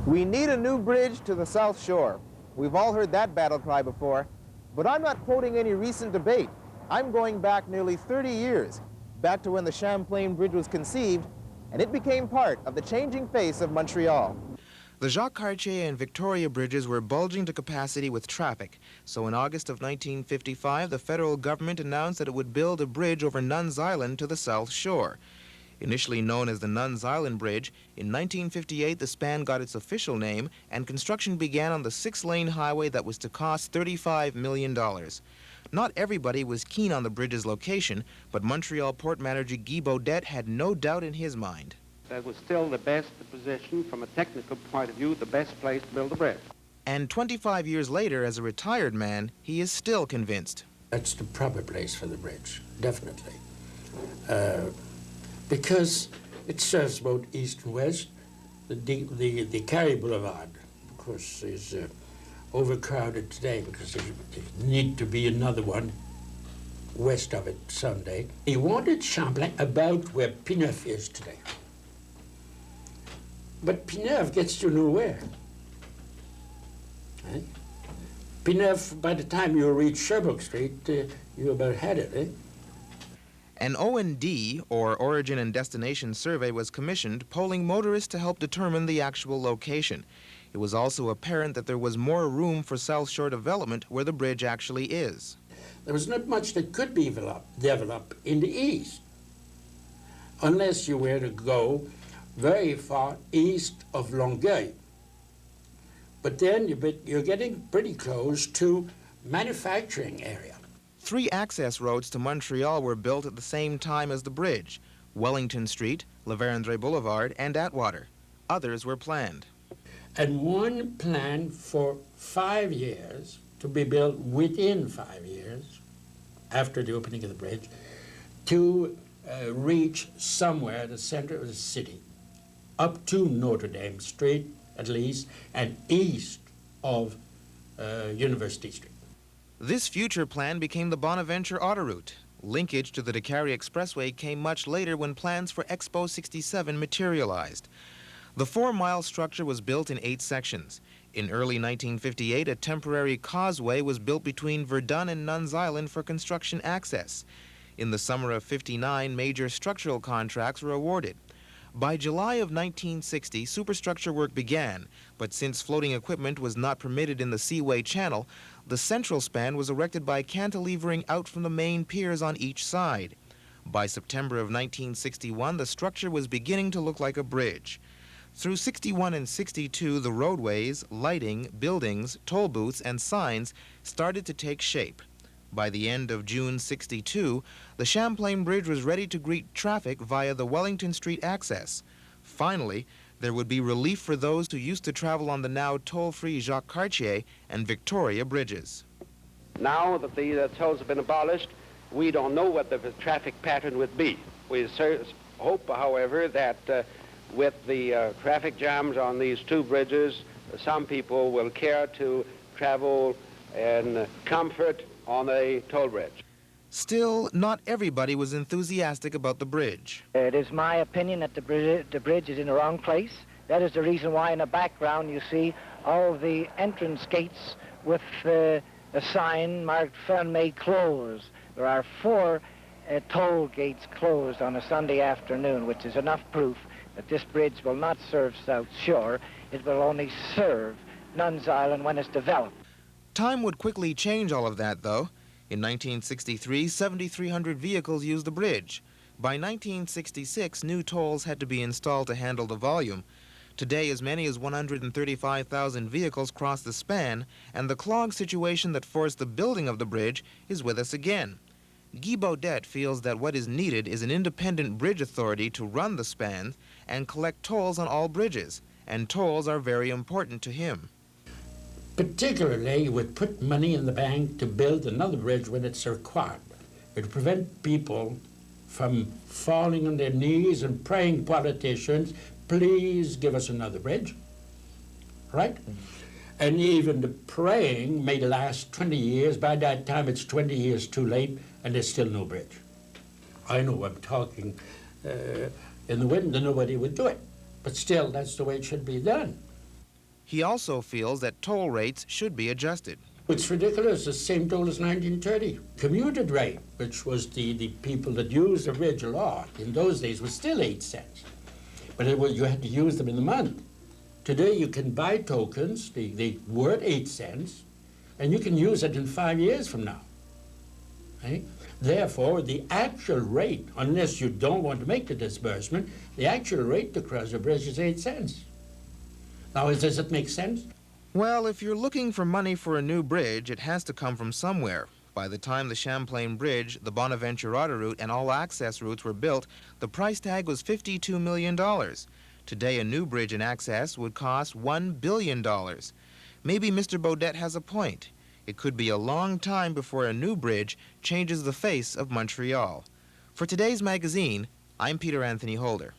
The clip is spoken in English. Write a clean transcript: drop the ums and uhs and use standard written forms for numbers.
We need a new bridge to the South Shore. We've all heard that battle cry before, but I'm not quoting any recent debate. I'm going back nearly 30 years, back to when the Champlain Bridge was conceived, and it became part of the changing face of Montreal. The Jacques-Cartier and Victoria bridges were bulging to capacity with traffic, so in August of 1955, the federal government announced that it would build a bridge over Nuns Island to the South Shore. Initially known as the Nuns Island Bridge, in 1958 the span got its official name and construction began on the 6-lane highway that was to cost $35 million. Not everybody was keen on the bridge's location, but Montreal port manager Guy Baudet had no doubt in his mind. That was still the best position from a technical point of view, the best place to build a bridge. And 25 years later, as a retired man, he is still convinced. That's the proper place for the bridge, definitely. Because it serves both east and west. The Carry Boulevard, of course, is overcrowded today because there need to be another one west of it someday. He wanted Champlain about where Pineuf is today. But Pineuf gets you nowhere. Eh? Pineuf, by the time you reach Sherbrooke Street, you about had it, eh? An O&D, or Origin and Destination Survey, was commissioned, polling motorists to help determine the actual location. It was also apparent that there was more room for South Shore development where the bridge actually is. There was not much that could be developed in the east, unless you were to go very far east of Longueuil. But then you're getting pretty close to manufacturing area. 3 access roads to Montreal were built at the same time as the bridge: Wellington Street, La Vérendrye Boulevard, and Atwater. Others were planned. And one planned for 5 years to be built within 5 years after the opening of the bridge to reach somewhere the center of the city, up to Notre Dame Street at least, and east of University Street. This future plan became the Bonaventure Autoroute. Linkage to the Décarie Expressway came much later when plans for Expo 67 materialized. The 4-mile structure was built in 8 sections. In early 1958, a temporary causeway was built between Verdun and Nuns Island for construction access. In the summer of '59, major structural contracts were awarded. By July of 1960, superstructure work began, but since floating equipment was not permitted in the Seaway Channel, the central span was erected by cantilevering out from the main piers on each side. By September of 1961, the structure was beginning to look like a bridge. Through 61 and 62, the roadways, lighting, buildings, toll booths, and signs started to take shape. By the end of June '62, the Champlain Bridge was ready to greet traffic via the Wellington Street access. Finally, there would be relief for those who used to travel on the now toll-free Jacques-Cartier and Victoria bridges. Now that the tolls have been abolished, we don't know what the traffic pattern would be. We hope, however, that with the traffic jams on these 2 bridges, some people will care to travel in comfort on a toll bridge. Still, not everybody was enthusiastic about the bridge. It is my opinion that the bridge is in the wrong place. That is the reason why in the background you see all the entrance gates with a sign marked "Fermé closed." There are 4 toll gates closed on a Sunday afternoon, which is enough proof that this bridge will not serve South Shore. It will only serve Nuns Island when it's developed. Time would quickly change all of that, though. In 1963, 7,300 vehicles used the bridge. By 1966, new tolls had to be installed to handle the volume. Today, as many as 135,000 vehicles cross the span, and the clog situation that forced the building of the bridge is with us again. Guy Baudet feels that what is needed is an independent bridge authority to run the span and collect tolls on all bridges, and tolls are very important to him. Particularly, you would put money in the bank to build another bridge when it's required. It would prevent people from falling on their knees and praying politicians, please give us another bridge, right? And even the praying may last 20 years. By that time, it's 20 years too late, and there's still no bridge. I know I'm talking in the wind, and nobody would do it. But still, that's the way it should be done. He also feels that toll rates should be adjusted. It's ridiculous. It's the same toll as 1930. Commuted rate, which was the people that used the bridge a lot in those days, was still 8 cents. But you had to use them in the month. Today you can buy tokens, they were at 8 cents, and you can use it in 5 years from now. Right? Therefore, the actual rate, unless you don't want to make the disbursement, the actual rate to cross the bridge is 8 cents. Now, does it make sense? Well, if you're looking for money for a new bridge, it has to come from somewhere. By the time the Champlain Bridge, the Bonaventure Autoroute, and all access routes were built, the price tag was $52 million. Today, a new bridge and access would cost $1 billion. Maybe Mr. Beaudet has a point. It could be a long time before a new bridge changes the face of Montreal. For today's magazine, I'm Peter Anthony Holder.